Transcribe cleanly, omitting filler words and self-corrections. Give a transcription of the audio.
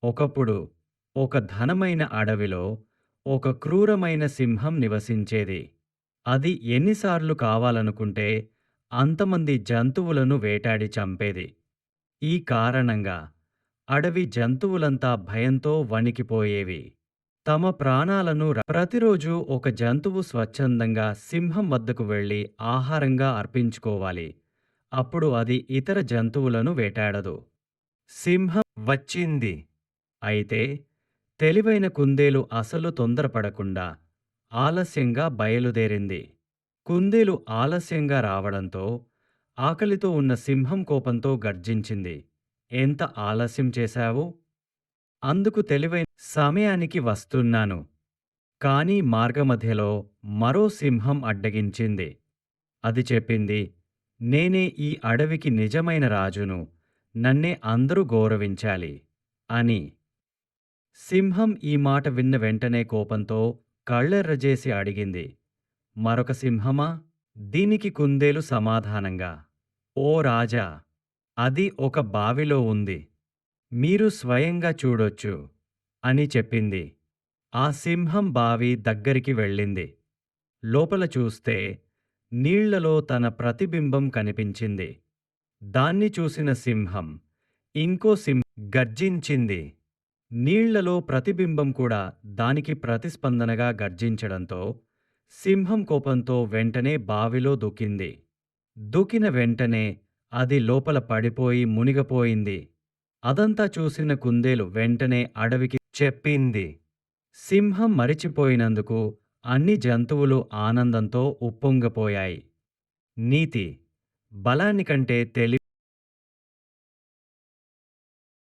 ఒకప్పుడు ఒక ఘనమైన అడవిలో ఒక క్రూరమైన సింహం నివసించేది. అది ఎన్నిసార్లు కావాలనుకుంటే అంతమంది జంతువులను వేటాడి చంపేది. ఈ కారణంగా అడవి జంతువులంతా భయంతో వణికిపోయేవి. తమ ప్రాణాలను ప్రతిరోజు ఒక జంతువు స్వచ్ఛందంగా సింహం వద్దకు వెళ్లి ఆహారంగా అర్పించుకోవాలి. అప్పుడు అది ఇతర జంతువులను వేటాడదు. సింహం వచ్చింది. అయితే తెలివైన కుందేలు అసలు తొందరపడకుండా ఆలస్యంగా బయలుదేరింది. కుందేలు ఆలస్యంగా రావడంతో ఆకలితో ఉన్న సింహం కోపంతో గర్జించింది. ఎంత ఆలస్యం చేశావు? అందుకు తెలివైన సమయానికి వస్తున్నాను. కానీ మార్గమధ్యలో మరో సింహం అడ్డగించింది. అది చెప్పింది, నేనే ఈ అడవికి నిజమైన రాజును. నన్నే అందరూ గౌరవించాలి అని. సింహం ఈ మాట విన్న వెంటనే కోపంతో కళ్ళెర్రజేసి అడిగింది, మరొక సింహమా? దీనికి కుందేలు సమాధానంగా, ఓ రాజా! అది ఒక బావిలో ఉంది. మీరు స్వయంగా చూడొచ్చు అని చెప్పింది. ఆ సింహం బావి దగ్గరికి వెళ్ళింది. లోపల చూస్తే నీళ్లలో తన ప్రతిబింబం కనిపించింది. దాన్ని చూసిన సింహం ఇంకో సింహం గర్జించింది. నీళ్లలో ప్రతిబింబం కూడా దానికి ప్రతిస్పందనగా గర్జించడంతో సింహం కోపంతో వెంటనే బావిలో దూకింది. దూకిన వెంటనే అది లోపల పడిపోయి మునిగపోయింది. అదంతా చూసిన కుందేలు వెంటనే అడవికి చెప్పింది. సింహం మరిచిపోయినందుకు అన్ని జంతువులు ఆనందంతో ఉప్పొంగపోయాయి. నీతి: బలానికంటే తెలివి